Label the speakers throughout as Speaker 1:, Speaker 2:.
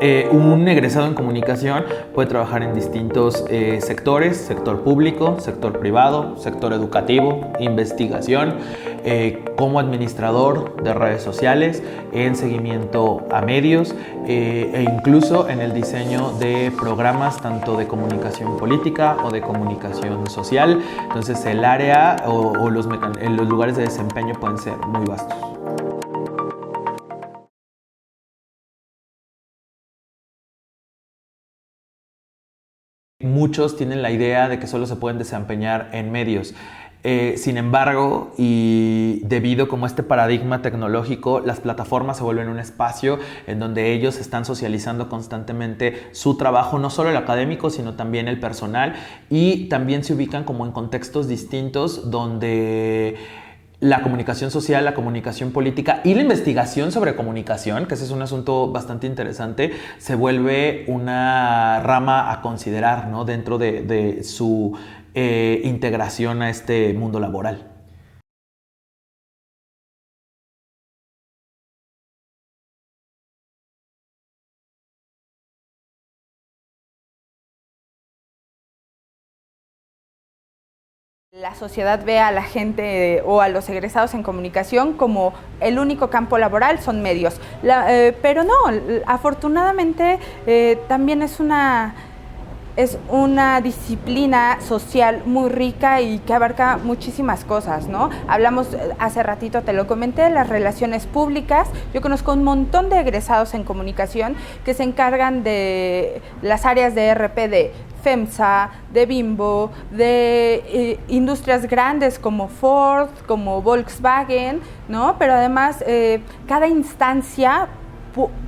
Speaker 1: Un egresado en comunicación puede trabajar en distintos sectores: sector público, sector privado, sector educativo, investigación, como administrador de redes sociales, en seguimiento a medios e incluso en el diseño de programas tanto de comunicación política o de comunicación social. Entonces el área o los lugares de desempeño pueden ser muy vastos. Muchos tienen la idea de que solo se pueden desempeñar en medios. Sin embargo, y debido como a este paradigma tecnológico, las plataformas se vuelven un espacio en donde ellos están socializando constantemente su trabajo, no solo el académico, sino también el personal, y también se ubican como en contextos distintos donde la comunicación social, la comunicación política y la investigación sobre comunicación, que ese es un asunto bastante interesante, se vuelve una rama a considerar, ¿no?, dentro de su integración a este mundo laboral.
Speaker 2: La sociedad ve a la gente o a los egresados en comunicación como el único campo laboral son medios. Pero no, afortunadamente también es una disciplina social muy rica y que abarca muchísimas cosas, ¿no? Hablamos, hace ratito te lo comenté, de las relaciones públicas. Yo conozco un montón de egresados en comunicación que se encargan de las áreas de RP de FEMSA, de Bimbo, de industrias grandes como Ford, como Volkswagen, ¿no? Pero además cada instancia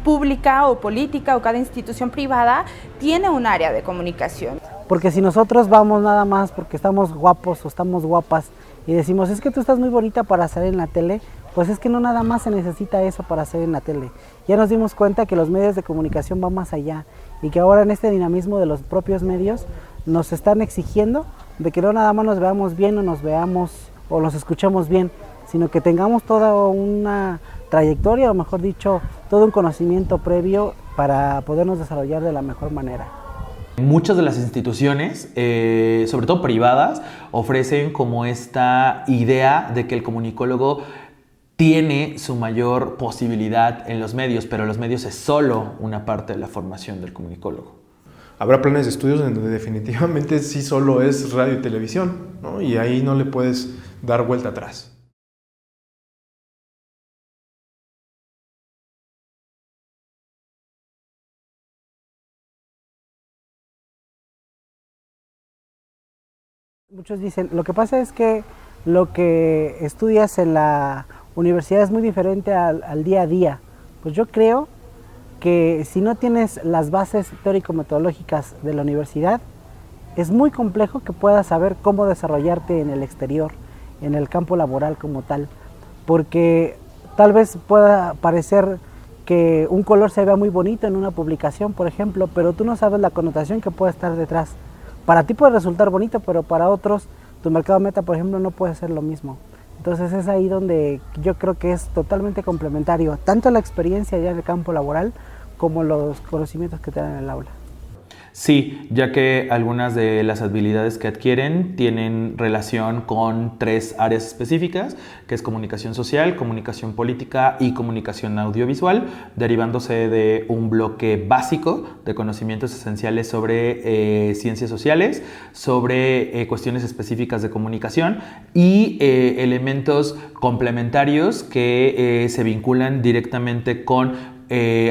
Speaker 2: pública o política o cada institución privada tiene un área de comunicación.
Speaker 3: Porque si nosotros vamos nada más porque estamos guapos o estamos guapas y decimos, es que tú estás muy bonita para salir en la tele, pues es que no nada más se necesita eso para salir en la tele. Ya nos dimos cuenta que los medios de comunicación van más allá y que ahora en este dinamismo de los propios medios nos están exigiendo de que no nada más nos veamos bien o nos veamos o nos escuchemos bien, sino que tengamos toda una trayectoria, o mejor dicho, todo un conocimiento previo para podernos desarrollar de la mejor manera.
Speaker 1: Muchas de las instituciones, sobre todo privadas, ofrecen como esta idea de que el comunicólogo tiene su mayor posibilidad en los medios, pero los medios es solo una parte de la formación del comunicólogo.
Speaker 4: Habrá planes de estudios en donde definitivamente sí solo es radio y televisión, ¿no? Y ahí no le puedes dar vuelta atrás.
Speaker 3: Muchos dicen, lo que pasa es que lo que estudias en la universidad es muy diferente al día a día. Pues yo creo que si no tienes las bases teórico-metodológicas de la universidad, es muy complejo que puedas saber cómo desarrollarte en el exterior, en el campo laboral como tal. Porque tal vez pueda parecer que un color se vea muy bonito en una publicación, por ejemplo, pero tú no sabes la connotación que puede estar detrás. Para ti puede resultar bonito, pero para otros, tu mercado meta, por ejemplo, no puede ser lo mismo. Entonces es ahí donde yo creo que es totalmente complementario, tanto la experiencia ya en el campo laboral como los conocimientos que te dan en el aula.
Speaker 1: Sí, ya que algunas de las habilidades que adquieren tienen relación con 3 áreas específicas, que es comunicación social, comunicación política y comunicación audiovisual, derivándose de un bloque básico de conocimientos esenciales sobre ciencias sociales, sobre cuestiones específicas de comunicación y elementos complementarios que se vinculan directamente con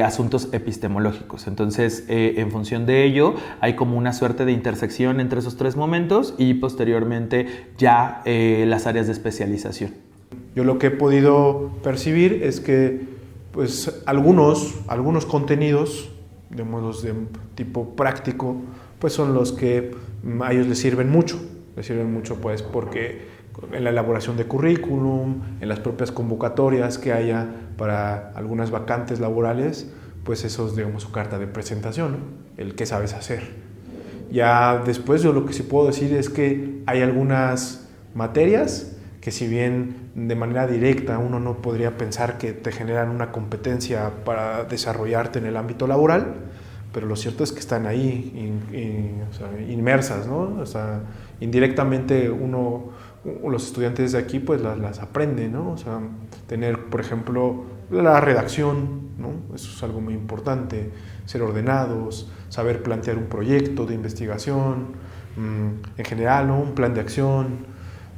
Speaker 1: asuntos epistemológicos. Entonces, en función de ello, hay como una suerte de intersección entre esos 3 momentos y posteriormente ya las áreas de especialización.
Speaker 4: Yo lo que he podido percibir es que pues, algunos contenidos, de modos de tipo práctico, pues son los que a ellos les sirven mucho pues porque en la elaboración de currículum, en las propias convocatorias que haya para algunas vacantes laborales, pues eso es, digamos, su carta de presentación, ¿no? El qué sabes hacer. Ya después yo lo que sí puedo decir es que hay algunas materias que si bien de manera directa uno no podría pensar que te generan una competencia para desarrollarte en el ámbito laboral, pero lo cierto es que están ahí o sea, inmersas, ¿no? O sea, indirectamente los estudiantes de aquí pues las aprenden, ¿no? O sea, tener, por ejemplo, la redacción, ¿no? Eso es algo muy importante, ser ordenados, saber plantear un proyecto de investigación, en general, ¿no? Un plan de acción.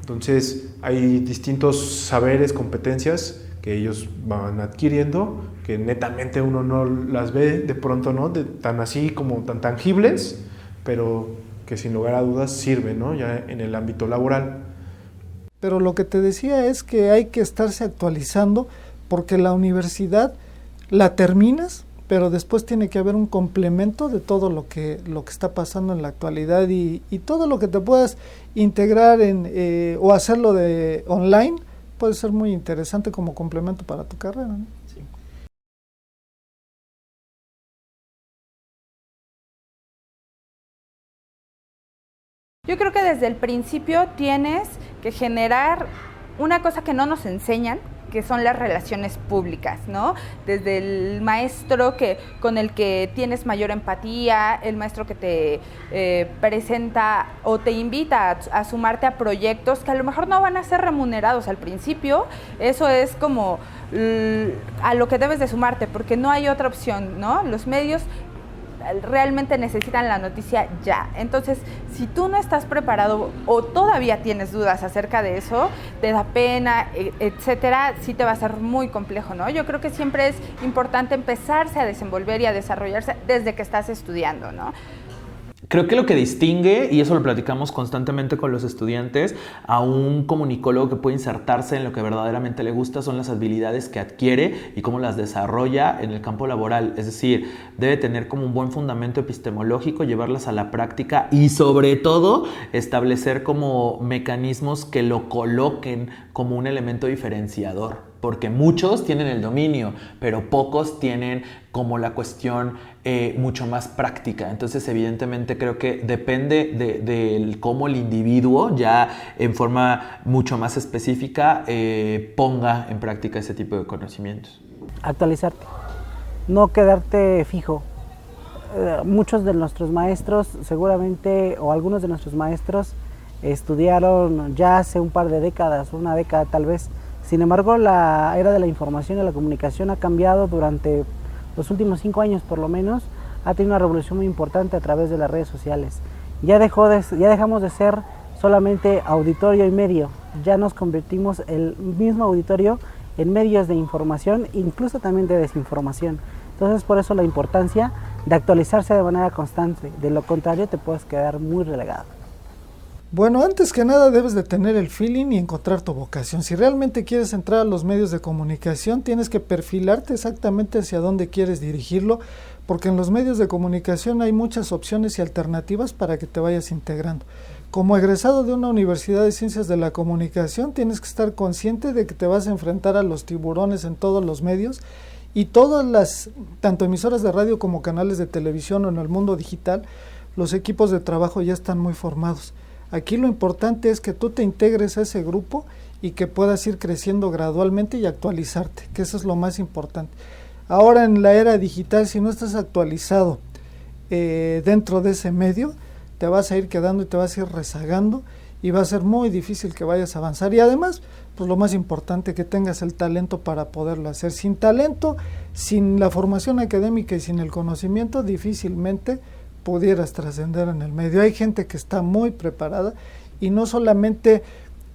Speaker 4: Entonces, hay distintos saberes, competencias que ellos van adquiriendo, que netamente uno no las ve de pronto, ¿no? Tan así como tan tangibles, pero que sin lugar a dudas sirven, ¿no? Ya en el ámbito laboral.
Speaker 5: Pero lo que te decía es que hay que estarse actualizando, porque la universidad la terminas, pero después tiene que haber un complemento de todo lo que está pasando en la actualidad y todo lo que te puedas integrar o hacerlo de online puede ser muy interesante como complemento para tu carrera, ¿no? Sí.
Speaker 2: Yo creo que desde el principio tienes que generar una cosa que no nos enseñan, que son las relaciones públicas, ¿no? Desde el maestro con el que tienes mayor empatía, el maestro que te presenta o te invita a sumarte a proyectos que a lo mejor no van a ser remunerados al principio. Eso es como a lo que debes de sumarte, porque no hay otra opción, ¿no? Los medios realmente necesitan la noticia ya. Entonces, si tú no estás preparado o todavía tienes dudas acerca de eso, te da pena, etcétera, sí te va a ser muy complejo, ¿no? Yo creo que siempre es importante empezarse a desenvolver y a desarrollarse desde que estás estudiando, ¿no?
Speaker 1: Creo que lo que distingue, y eso lo platicamos constantemente con los estudiantes, a un comunicólogo que puede insertarse en lo que verdaderamente le gusta son las habilidades que adquiere y cómo las desarrolla en el campo laboral. Es decir, debe tener como un buen fundamento epistemológico, llevarlas a la práctica y sobre todo establecer como mecanismos que lo coloquen como un elemento diferenciador. Porque muchos tienen el dominio, pero pocos tienen como la cuestión mucho más práctica. Entonces, evidentemente, creo que depende de cómo el individuo, ya en forma mucho más específica, ponga en práctica ese tipo de conocimientos.
Speaker 3: Actualizarte, no quedarte fijo. Muchos de nuestros maestros, seguramente, o algunos de nuestros maestros, estudiaron ya hace un par de décadas, una década tal vez. Sin embargo, la era de la información y la comunicación ha cambiado durante los últimos 5 años por lo menos, ha tenido una revolución muy importante a través de las redes sociales. Ya dejamos de ser solamente auditorio y medio, ya nos convertimos el mismo auditorio en medios de información, incluso también de desinformación. Entonces, por eso la importancia de actualizarse de manera constante, de lo contrario te puedes quedar muy relegado.
Speaker 5: Bueno, antes que nada debes de tener el feeling y encontrar tu vocación. Si realmente quieres entrar a los medios de comunicación, tienes que perfilarte exactamente hacia dónde quieres dirigirlo, porque en los medios de comunicación hay muchas opciones y alternativas para que te vayas integrando. Como egresado de una universidad de ciencias de la comunicación, tienes que estar consciente de que te vas a enfrentar a los tiburones en todos los medios, y todas las, tanto emisoras de radio como canales de televisión o en el mundo digital, los equipos de trabajo ya están muy formados. Aquí lo importante es que tú te integres a ese grupo y que puedas ir creciendo gradualmente y actualizarte, que eso es lo más importante. Ahora en la era digital, si no estás actualizado dentro de ese medio, te vas a ir quedando y te vas a ir rezagando y va a ser muy difícil que vayas a avanzar. Y además, pues lo más importante, que tengas el talento para poderlo hacer. Sin talento, sin la formación académica y sin el conocimiento, difícilmente pudieras trascender en el medio. Hay gente que está muy preparada y no solamente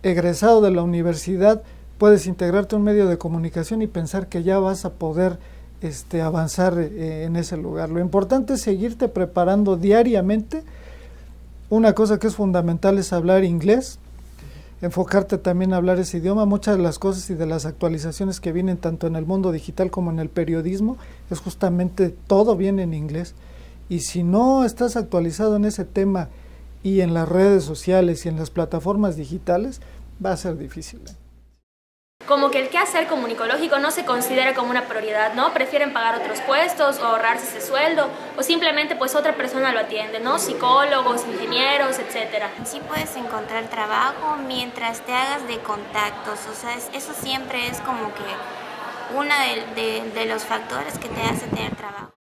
Speaker 5: egresado de la universidad puedes integrarte a un medio de comunicación y pensar que ya vas a poder avanzar en ese lugar. Lo importante es seguirte preparando diariamente. Una cosa que es fundamental es hablar inglés, enfocarte también a hablar ese idioma. Muchas de las cosas y de las actualizaciones que vienen tanto en el mundo digital como en el periodismo, es justamente todo viene en inglés. Y si no estás actualizado en ese tema y en las redes sociales y en las plataformas digitales, va a ser difícil.
Speaker 6: como que el quehacer comunicológico no se considera como una prioridad, ¿no? Prefieren pagar otros puestos o ahorrarse ese sueldo o simplemente pues otra persona lo atiende, ¿no? Psicólogos, ingenieros, etcétera.
Speaker 7: Sí puedes encontrar trabajo mientras te hagas de contactos, o sea, eso siempre es como que uno de los factores que te hace tener trabajo.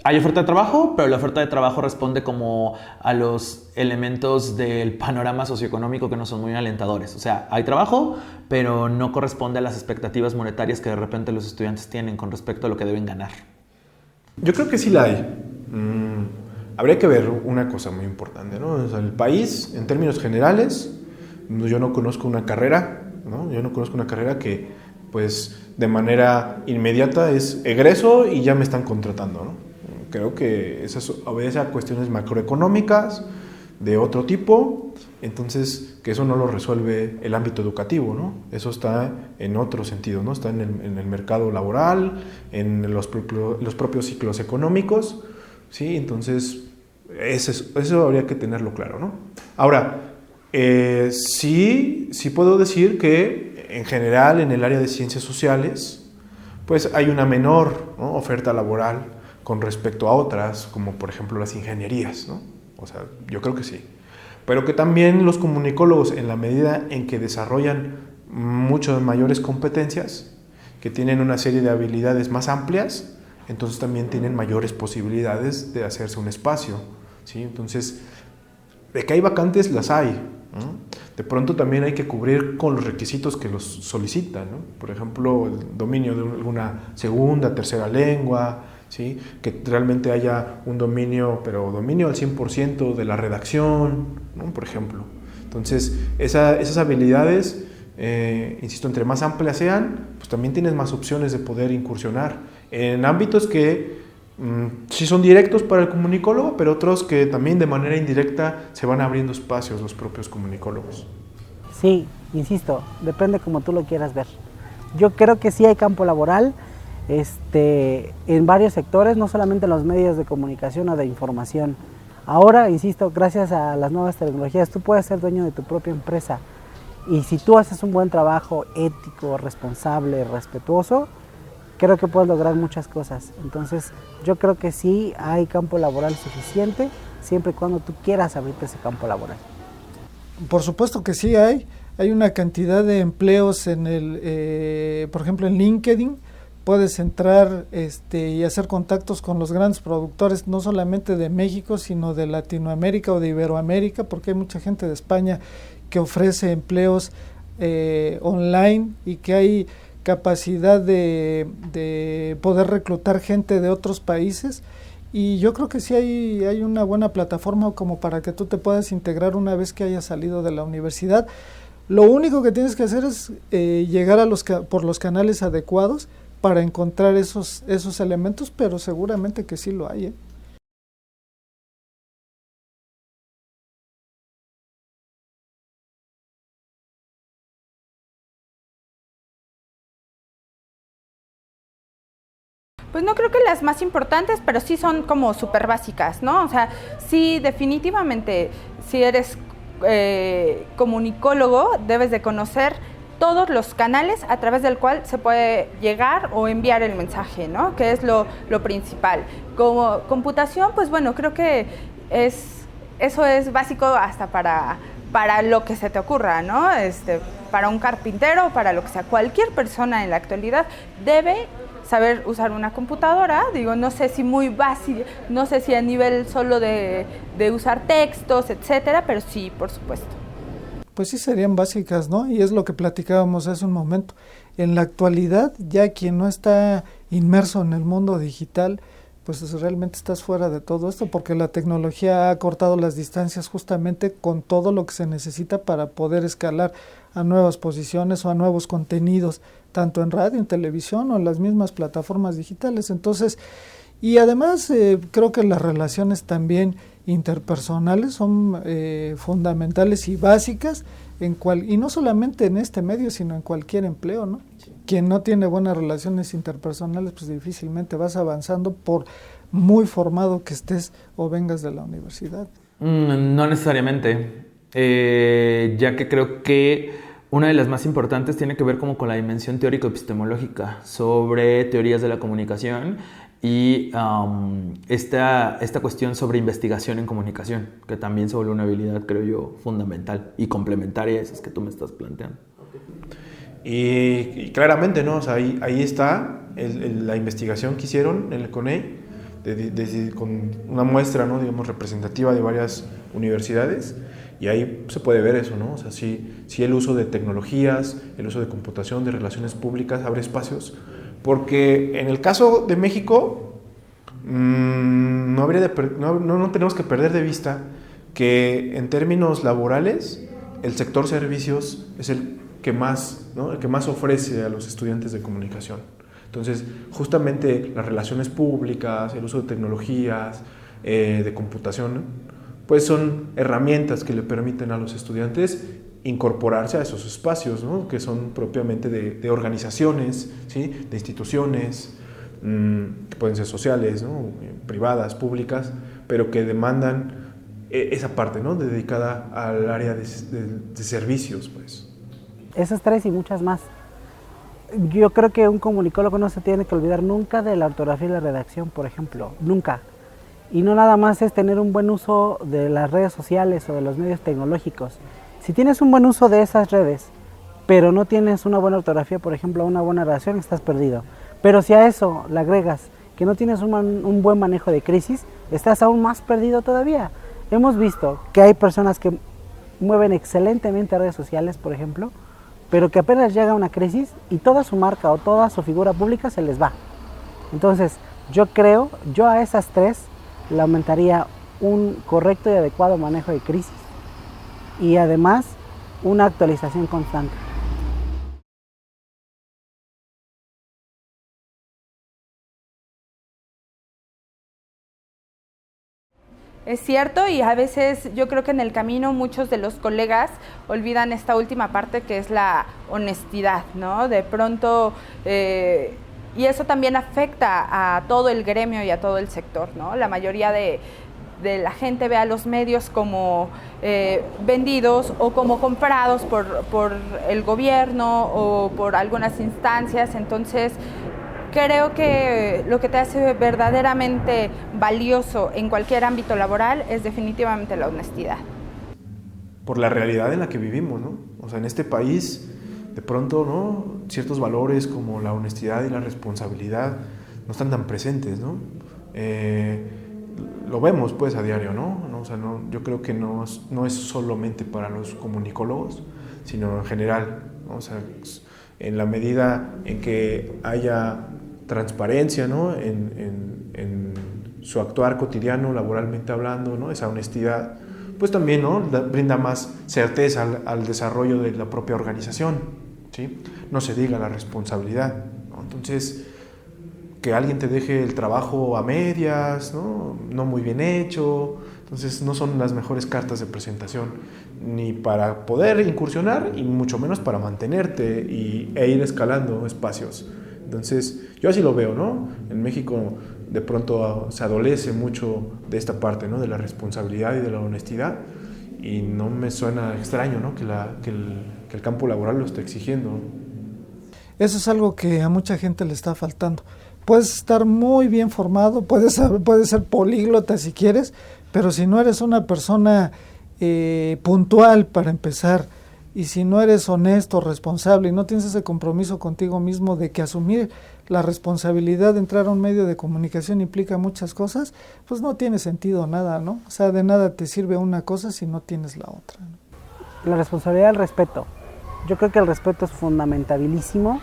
Speaker 1: Hay oferta de trabajo, pero la oferta de trabajo responde como a los elementos del panorama socioeconómico que no son muy alentadores. O sea, hay trabajo, pero no corresponde a las expectativas monetarias que de repente los estudiantes tienen con respecto a lo que deben ganar.
Speaker 4: Yo creo que sí la hay. Habría que ver una cosa muy importante, ¿no? O sea, el país, en términos generales, yo no conozco una carrera, ¿no? Yo no conozco una carrera que, pues, de manera inmediata es egreso y ya me están contratando, ¿no? Creo que eso obedece a cuestiones macroeconómicas de otro tipo, entonces que eso no lo resuelve el ámbito educativo, ¿no? Eso está en otro sentido, ¿no? Está en el mercado laboral, en los propios ciclos económicos, ¿sí? Entonces eso habría que tenerlo claro, ¿no? Ahora, sí puedo decir que en general en el área de ciencias sociales pues hay una menor, ¿no?, oferta laboral con respecto a otras, como por ejemplo las ingenierías, ¿no? O sea, yo creo que sí. Pero que también los comunicólogos, en la medida en que desarrollan mucho mayores competencias, que tienen una serie de habilidades más amplias, entonces también tienen mayores posibilidades de hacerse un espacio, ¿sí? Entonces, de que hay vacantes, las hay, ¿no? De pronto también hay que cubrir con los requisitos que los solicitan, ¿no? Por ejemplo, el dominio de alguna segunda, tercera lengua, ¿sí? Que realmente haya un dominio, pero dominio al 100% de la redacción, ¿no? Por ejemplo. Entonces, esas habilidades, insisto, entre más amplias sean, pues también tienes más opciones de poder incursionar en ámbitos que sí son directos para el comunicólogo, pero otros que también de manera indirecta se van abriendo espacios los propios comunicólogos.
Speaker 3: Sí, insisto, depende como tú lo quieras ver. Yo creo que sí hay campo laboral, en varios sectores, no solamente en los medios de comunicación o de información. Ahora, insisto, gracias a las nuevas tecnologías, tú puedes ser dueño de tu propia empresa. Y si tú haces un buen trabajo ético, responsable, respetuoso, creo que puedes lograr muchas cosas. Entonces, yo creo que sí hay campo laboral suficiente, siempre y cuando tú quieras abrirte ese campo laboral.
Speaker 5: Por supuesto que sí hay una cantidad de empleos por ejemplo, en LinkedIn. Puedes entrar y hacer contactos con los grandes productores, no solamente de México, sino de Latinoamérica o de Iberoamérica, porque hay mucha gente de España que ofrece empleos online y que hay capacidad de poder reclutar gente de otros países. Y yo creo que sí hay una buena plataforma como para que tú te puedas integrar una vez que hayas salido de la universidad. Lo único que tienes que hacer es llegar por los canales adecuados para encontrar esos elementos, pero seguramente que sí lo hay, ¿eh?
Speaker 2: Pues no creo que las más importantes, pero sí son como súper básicas, ¿no? O sea, sí, definitivamente, si eres comunicólogo, debes de conocer todos los canales a través del cual se puede llegar o enviar el mensaje, ¿no? Que es lo principal. Como computación, pues bueno, creo que eso es básico hasta para lo que se te ocurra, ¿no? Para un carpintero, para lo que sea. Cualquier persona en la actualidad debe saber usar una computadora, digo, no sé si muy básico, no sé si a nivel solo de usar textos, etcétera, pero sí, por supuesto.
Speaker 5: Pues sí serían básicas, ¿no? Y es lo que platicábamos hace un momento. En la actualidad, ya quien no está inmerso en el mundo digital, pues realmente estás fuera de todo esto, porque la tecnología ha cortado las distancias justamente con todo lo que se necesita para poder escalar a nuevas posiciones o a nuevos contenidos, tanto en radio, en televisión o en las mismas plataformas digitales. Entonces, y además creo que las relaciones también interpersonales son fundamentales y básicas y no solamente en este medio, sino en cualquier empleo, ¿no? Sí. Quien no tiene buenas relaciones interpersonales, pues difícilmente vas avanzando por muy formado que estés o vengas de la universidad.
Speaker 1: No necesariamente, ya que creo que Una de las más importantes tiene que ver como con la dimensión teórico-epistemológica sobre teorías de la comunicación y esta cuestión sobre investigación en comunicación, que también se vuelve una habilidad, creo yo, fundamental y complementaria a esas que tú me estás planteando.
Speaker 4: Y claramente, ¿no? O sea, ahí está la investigación que hicieron en el CONEI, con una muestra, ¿no? Digamos, representativa de varias universidades. Y ahí se puede ver eso, ¿no? O sea, sí el uso de tecnologías, el uso de computación, de relaciones públicas, abre espacios. Porque en el caso de México, no tenemos que perder de vista que en términos laborales, el sector servicios es el que más, ¿no? El que más ofrece a los estudiantes de comunicación. Entonces, justamente las relaciones públicas, el uso de tecnologías, de computación, ¿no? Pues son herramientas que le permiten a los estudiantes incorporarse a esos espacios, ¿no? Que son propiamente de organizaciones, ¿sí? De instituciones, que pueden ser sociales, ¿no? Privadas, públicas, pero que demandan esa parte, ¿no? Dedicada al área de servicios, pues.
Speaker 3: Esas tres y muchas más. Yo creo que un comunicólogo no se tiene que olvidar nunca de la ortografía y la redacción, por ejemplo, nunca. Y no nada más es tener un buen uso de las redes sociales o de los medios tecnológicos. Si tienes un buen uso de esas redes, pero no tienes una buena ortografía, por ejemplo, una buena redacción, estás perdido. Pero si a eso le agregas que no tienes un buen manejo de crisis, estás aún más perdido todavía. Hemos visto que hay personas que mueven excelentemente redes sociales, por ejemplo, pero que apenas llega una crisis y toda su marca o toda su figura pública se les va. Entonces, yo a esas tres le aumentaría un correcto y adecuado manejo de crisis y además una actualización constante.
Speaker 2: Es cierto, y a veces yo creo que en el camino muchos de los colegas olvidan esta última parte que es la honestidad, ¿no? De pronto, y eso también afecta a todo el gremio y a todo el sector, ¿no? La mayoría de la gente ve a los medios como vendidos o como comprados por el gobierno o por algunas instancias, entonces creo que lo que te hace verdaderamente valioso en cualquier ámbito laboral es definitivamente la honestidad.
Speaker 4: Por la realidad en la que vivimos, ¿no? O sea, en este país, de pronto, ¿no? Ciertos valores como la honestidad y la responsabilidad no están tan presentes, ¿no? Lo vemos, pues, a diario, ¿no? O sea, yo creo que no es solamente para los comunicólogos, sino en general, ¿no? O sea, en la medida en que haya transparencia, ¿no? en su actuar cotidiano, laboralmente hablando, ¿no? Esa honestidad, pues también, ¿no? Brinda más certeza al desarrollo de la propia organización, ¿sí? No se diga la responsabilidad, ¿no? Entonces, que alguien te deje el trabajo a medias, no muy bien hecho, entonces no son las mejores cartas de presentación ni para poder incursionar y mucho menos para mantenerte e ir escalando espacios. Entonces yo así lo veo, ¿no? En México de pronto se adolece mucho de esta parte, ¿no? De la responsabilidad y de la honestidad, y no me suena extraño, ¿no? Que el campo laboral lo esté exigiendo.
Speaker 5: Eso es algo que a mucha gente le está faltando. Puedes estar muy bien formado, puedes ser políglota si quieres, pero si no eres una persona puntual para empezar, y si no eres honesto, responsable, y no tienes ese compromiso contigo mismo de que asumir la responsabilidad de entrar a un medio de comunicación implica muchas cosas, pues no tiene sentido nada, ¿no? O sea, de nada te sirve una cosa si no tienes la otra, ¿no?
Speaker 3: La responsabilidad del respeto. Yo creo que el respeto es fundamentabilísimo,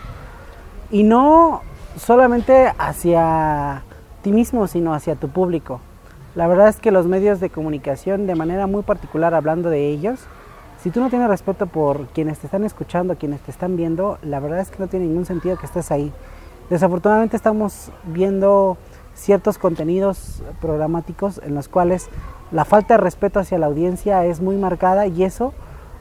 Speaker 3: y no solamente hacia ti mismo, sino hacia tu público. La verdad es que los medios de comunicación, de manera muy particular hablando de ellos, si tú no tienes respeto por quienes te están escuchando, quienes te están viendo, la verdad es que no tiene ningún sentido que estés ahí. Desafortunadamente estamos viendo ciertos contenidos programáticos en los cuales la falta de respeto hacia la audiencia es muy marcada, y eso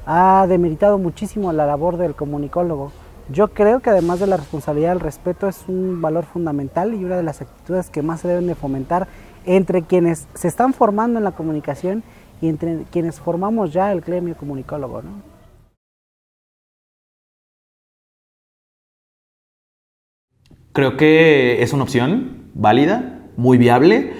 Speaker 3: ha demeritado muchísimo la labor del comunicólogo. Yo creo que además de la responsabilidad, el respeto es un valor fundamental y una de las actitudes que más se deben de fomentar entre quienes se están formando en la comunicación y entre quienes formamos ya el gremio comunicólogo, ¿no?
Speaker 1: Creo que es una opción válida, muy viable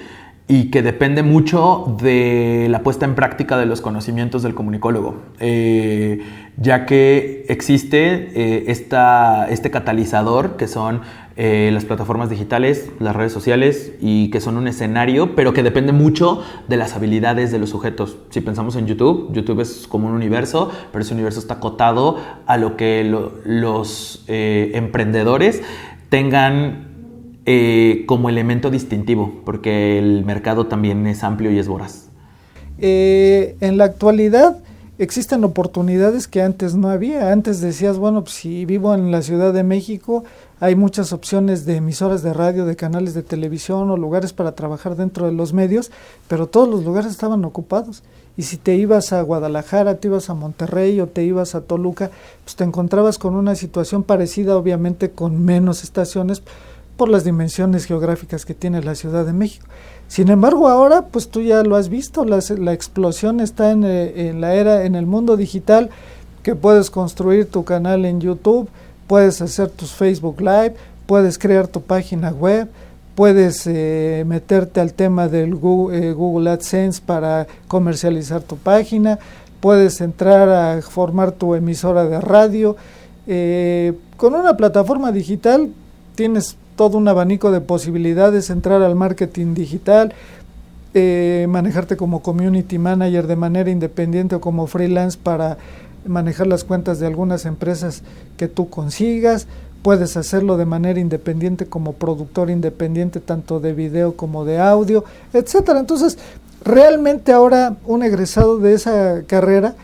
Speaker 1: y que depende mucho de la puesta en práctica de los conocimientos del comunicólogo, ya que existe este catalizador que son las plataformas digitales, las redes sociales y que son un escenario, pero que depende mucho de las habilidades de los sujetos. Si pensamos en YouTube, YouTube es como un universo, pero ese universo está acotado a lo que los emprendedores tengan como elemento distintivo, porque el mercado también es amplio y es voraz.
Speaker 5: En la actualidad existen oportunidades que antes no había. Antes decías, bueno, pues si vivo en la Ciudad de México, hay muchas opciones de emisoras de radio, de canales de televisión o lugares para trabajar dentro de los medios, pero todos los lugares estaban ocupados. Y si te ibas a Guadalajara, te ibas a Monterrey o te ibas a Toluca, pues te encontrabas con una situación parecida, obviamente con menos estaciones, por las dimensiones geográficas que tiene la Ciudad de México. Sin embargo, ahora, pues tú ya lo has visto, la explosión está en el mundo digital, que puedes construir tu canal en YouTube, puedes hacer tus Facebook Live, puedes crear tu página web, puedes meterte al tema del Google AdSense para comercializar tu página, puedes entrar a formar tu emisora de radio. Con una plataforma digital tienes todo un abanico de posibilidades, entrar al marketing digital, manejarte como community manager de manera independiente o como freelance para manejar las cuentas de algunas empresas que tú consigas, puedes hacerlo de manera independiente como productor independiente tanto de video como de audio, etcétera. Entonces, realmente ahora un egresado de esa carrera,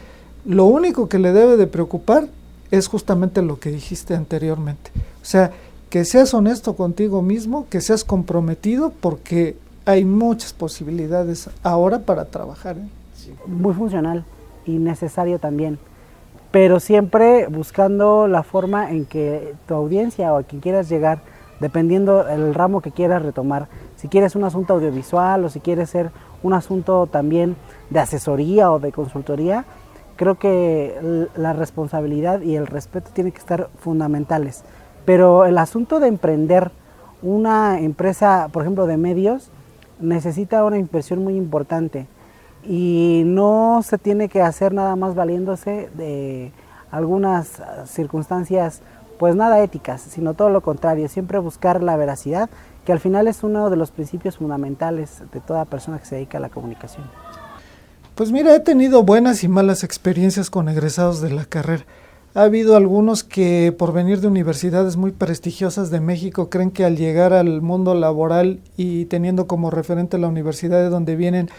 Speaker 5: lo único que le debe de preocupar es justamente lo que dijiste anteriormente. O sea, que seas honesto contigo mismo, que seas comprometido, porque hay muchas posibilidades ahora para trabajar.
Speaker 3: Muy funcional y necesario también, pero siempre buscando la forma en que tu audiencia o a quien quieras llegar, dependiendo el ramo que quieras retomar, si quieres un asunto audiovisual o si quieres ser un asunto también de asesoría o de consultoría, creo que la responsabilidad y el respeto tienen que estar fundamentales. Pero el asunto de emprender una empresa, por ejemplo, de medios, necesita una inversión muy importante y no se tiene que hacer nada más valiéndose de algunas circunstancias pues nada éticas, sino todo lo contrario, siempre buscar la veracidad, que al final es uno de los principios fundamentales de toda persona que se dedica a la comunicación.
Speaker 5: Pues mira, he tenido buenas y malas experiencias con egresados de la carrera. Ha habido algunos que por venir de universidades muy prestigiosas de México creen que al llegar al mundo laboral y teniendo como referente la universidad de donde vienen,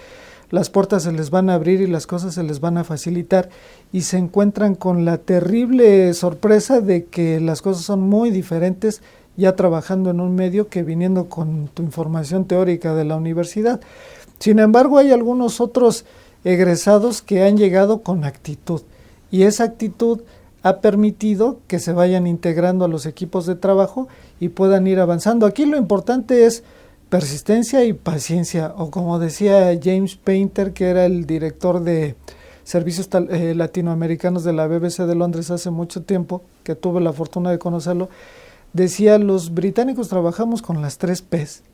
Speaker 5: las puertas se les van a abrir y las cosas se les van a facilitar, y se encuentran con la terrible sorpresa de que las cosas son muy diferentes ya trabajando en un medio que viniendo con tu información teórica de la universidad. Sin embargo, hay algunos otros egresados que han llegado con actitud, y esa actitud ha permitido que se vayan integrando a los equipos de trabajo y puedan ir avanzando. Aquí lo importante es persistencia y paciencia, o como decía James Painter, que era el director de servicios latinoamericanos de la BBC de Londres hace mucho tiempo, que tuve la fortuna de conocerlo, decía, los británicos trabajamos con las 3 P's.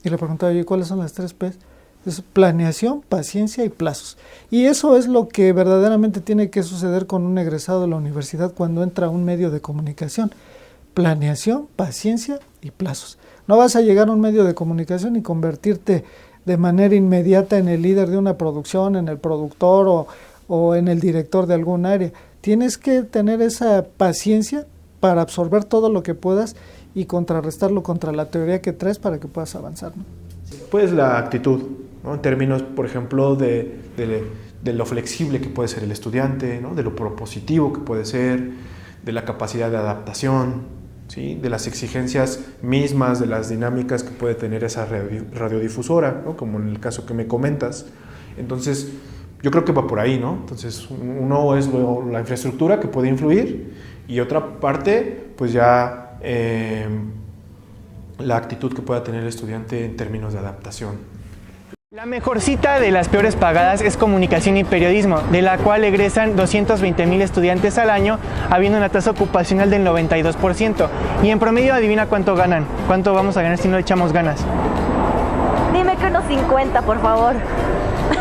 Speaker 5: Y le preguntaba yo, ¿cuáles son las 3 P's? Es planeación, paciencia y plazos. Y eso es lo que verdaderamente tiene que suceder con un egresado de la universidad cuando entra a un medio de comunicación. Planeación, paciencia y plazos. No vas a llegar a un medio de comunicación y convertirte de manera inmediata en el líder de una producción, en el productor o en el director de algún área. Tienes que tener esa paciencia para absorber todo lo que puedas y contrarrestarlo contra la teoría que traes para que puedas avanzar, ¿no?
Speaker 4: Pues la actitud, ¿no? En términos, por ejemplo, de lo flexible que puede ser el estudiante, ¿no? De lo propositivo que puede ser, de la capacidad de adaptación, ¿sí? De las exigencias mismas, de las dinámicas que puede tener esa radiodifusora, ¿no? Como en el caso que me comentas. Entonces, yo creo que va por ahí, ¿no? Entonces, uno es la infraestructura que puede influir, y otra parte, pues ya la actitud que pueda tener el estudiante en términos de adaptación.
Speaker 8: La mejor cita de las peores pagadas es comunicación y periodismo, de la cual egresan 220,000 estudiantes al año, habiendo una tasa ocupacional del 92%. Y en promedio, adivina cuánto ganan. ¿Cuánto vamos a ganar si no le echamos ganas?
Speaker 9: Dime que unos 50, por favor.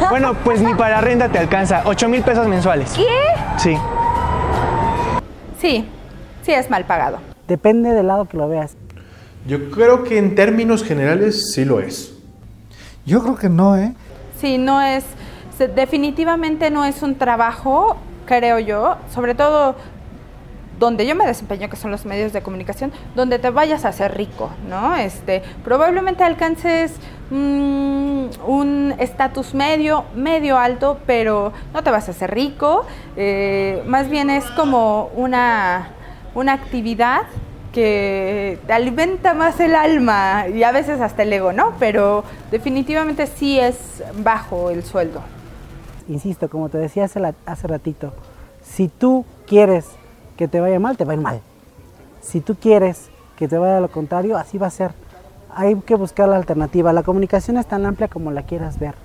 Speaker 8: Bueno, pues ni para renta te alcanza, 8,000 pesos mensuales.
Speaker 9: ¿Qué?
Speaker 8: Sí.
Speaker 2: Sí es mal pagado.
Speaker 3: Depende del lado que lo veas.
Speaker 4: Yo creo que en términos generales sí lo es.
Speaker 5: Yo creo que no, ¿eh?
Speaker 2: Sí, definitivamente no es un trabajo, creo yo, sobre todo donde yo me desempeño, que son los medios de comunicación, donde te vayas a hacer rico, ¿no? Probablemente alcances un estatus medio alto, pero no te vas a hacer rico. Más bien es como una actividad que te alimenta más el alma y a veces hasta el ego, ¿no? Pero definitivamente sí es bajo el sueldo.
Speaker 3: Insisto, como te decía hace ratito, si tú quieres que te vaya mal, te va a ir mal. Si tú quieres que te vaya a lo contrario, así va a ser. Hay que buscar la alternativa. La comunicación es tan amplia como la quieras ver.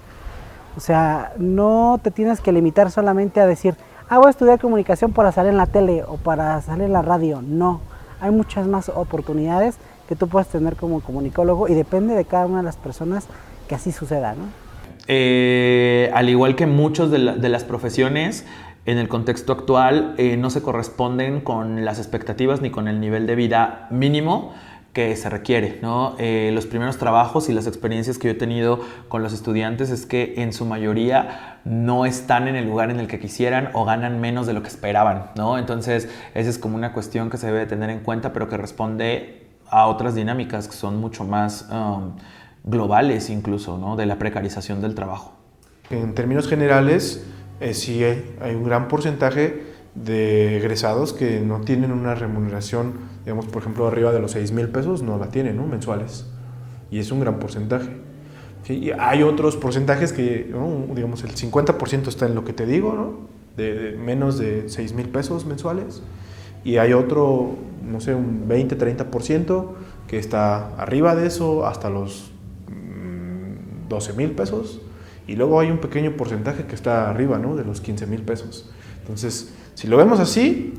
Speaker 3: O sea, no te tienes que limitar solamente a decir, voy a estudiar comunicación para salir en la tele o para salir en la radio. No. Hay muchas más oportunidades que tú puedes tener como comunicólogo y depende de cada una de las personas que así suceda, ¿no?
Speaker 1: Al igual que muchos de las profesiones, en el contexto actual no se corresponden con las expectativas ni con el nivel de vida mínimo que se requiere, ¿no? Los primeros trabajos y las experiencias que yo he tenido con los estudiantes es que en su mayoría no están en el lugar en el que quisieran o ganan menos de lo que esperaban, ¿no? Entonces, esa es como una cuestión que se debe tener en cuenta, pero que responde a otras dinámicas que son mucho más globales incluso, ¿no? De la precarización del trabajo.
Speaker 4: En términos generales, sí hay un gran porcentaje de egresados que no tienen una remuneración, digamos, por ejemplo, arriba de los 6,000 pesos, no la tienen, ¿no? Mensuales. Y es un gran porcentaje. ¿Sí? Y hay otros porcentajes que, ¿no? Digamos, el 50% está en lo que te digo, ¿no? De menos de 6,000 pesos mensuales. Y hay otro, no sé, un 20-30% que está arriba de eso, hasta los 12,000 pesos. Y luego hay un pequeño porcentaje que está arriba, ¿no? De los 15,000 pesos. Entonces, si lo vemos así,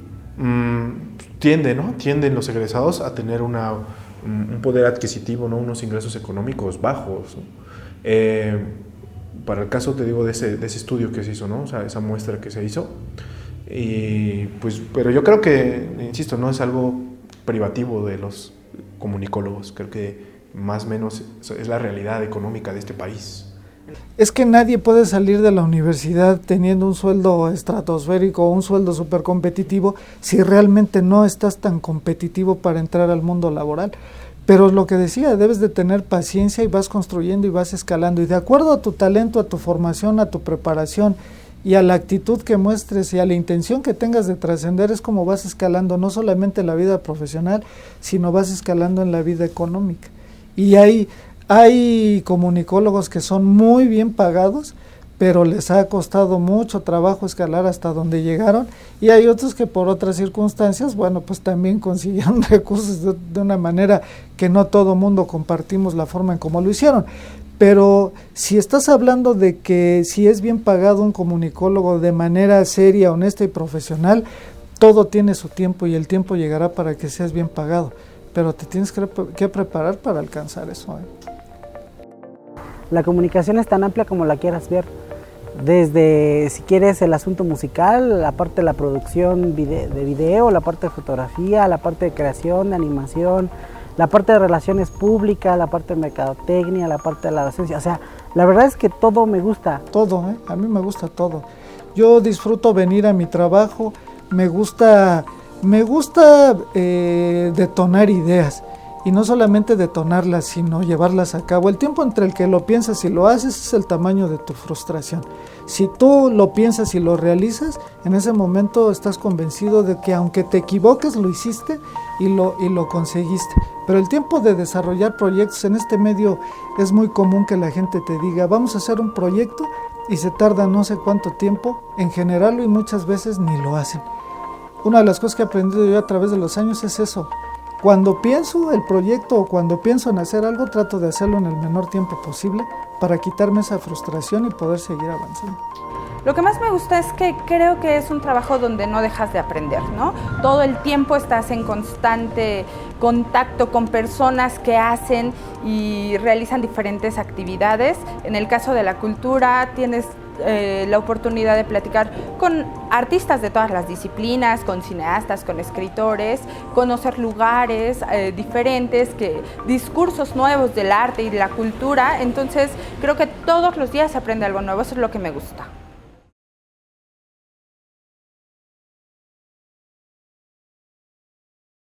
Speaker 4: tienden los egresados a tener un poder adquisitivo, ¿no? Unos ingresos económicos bajos, ¿no? Para el caso, te digo, de ese estudio que se hizo, ¿no? O sea, esa muestra que se hizo. Y pues, pero yo creo que, insisto, no es algo privativo de los comunicólogos. Creo que más o menos es la realidad económica de este país.
Speaker 5: Es que nadie puede salir de la universidad teniendo un sueldo estratosférico o un sueldo súper competitivo si realmente no estás tan competitivo para entrar al mundo laboral. Pero lo que decía, debes de tener paciencia y vas construyendo y vas escalando. Y de acuerdo a tu talento, a tu formación, a tu preparación y a la actitud que muestres y a la intención que tengas de trascender, es como vas escalando no solamente en la vida profesional, sino vas escalando en la vida económica. Y hay comunicólogos que son muy bien pagados, pero les ha costado mucho trabajo escalar hasta donde llegaron, y hay otros que por otras circunstancias, bueno, pues también consiguieron recursos de una manera que no todo mundo compartimos la forma en cómo lo hicieron. Pero si estás hablando de que si es bien pagado un comunicólogo de manera seria, honesta y profesional, todo tiene su tiempo y el tiempo llegará para que seas bien pagado, pero te tienes que preparar para alcanzar eso, ¿eh?
Speaker 3: La comunicación es tan amplia como la quieras ver, desde si quieres el asunto musical, la parte de la producción de video, la parte de fotografía, la parte de creación, de animación, la parte de relaciones públicas, la parte de mercadotecnia, la parte de la docencia. O sea, la verdad es que todo me gusta.
Speaker 5: Todo, a mí me gusta todo. Yo disfruto venir a mi trabajo, me gusta detonar ideas. Y no solamente detonarlas, sino llevarlas a cabo. El tiempo entre el que lo piensas y lo haces es el tamaño de tu frustración. Si tú lo piensas y lo realizas, en ese momento estás convencido de que aunque te equivoques, lo hiciste y lo conseguiste. Pero el tiempo de desarrollar proyectos en este medio es muy común que la gente te diga, vamos a hacer un proyecto, y se tarda no sé cuánto tiempo en generarlo y muchas veces ni lo hacen. Una de las cosas que he aprendido yo a través de los años es eso, cuando pienso el proyecto o cuando pienso en hacer algo, trato de hacerlo en el menor tiempo posible para quitarme esa frustración y poder seguir avanzando.
Speaker 2: Lo que más me gusta es que creo que es un trabajo donde no dejas de aprender, ¿no? Todo el tiempo estás en constante contacto con personas que hacen y realizan diferentes actividades. En el caso de la cultura tienes la oportunidad de platicar con artistas de todas las disciplinas, con cineastas, con escritores, conocer lugares diferentes, discursos nuevos del arte y de la cultura. Entonces creo que todos los días se aprende algo nuevo, eso es lo que me gusta.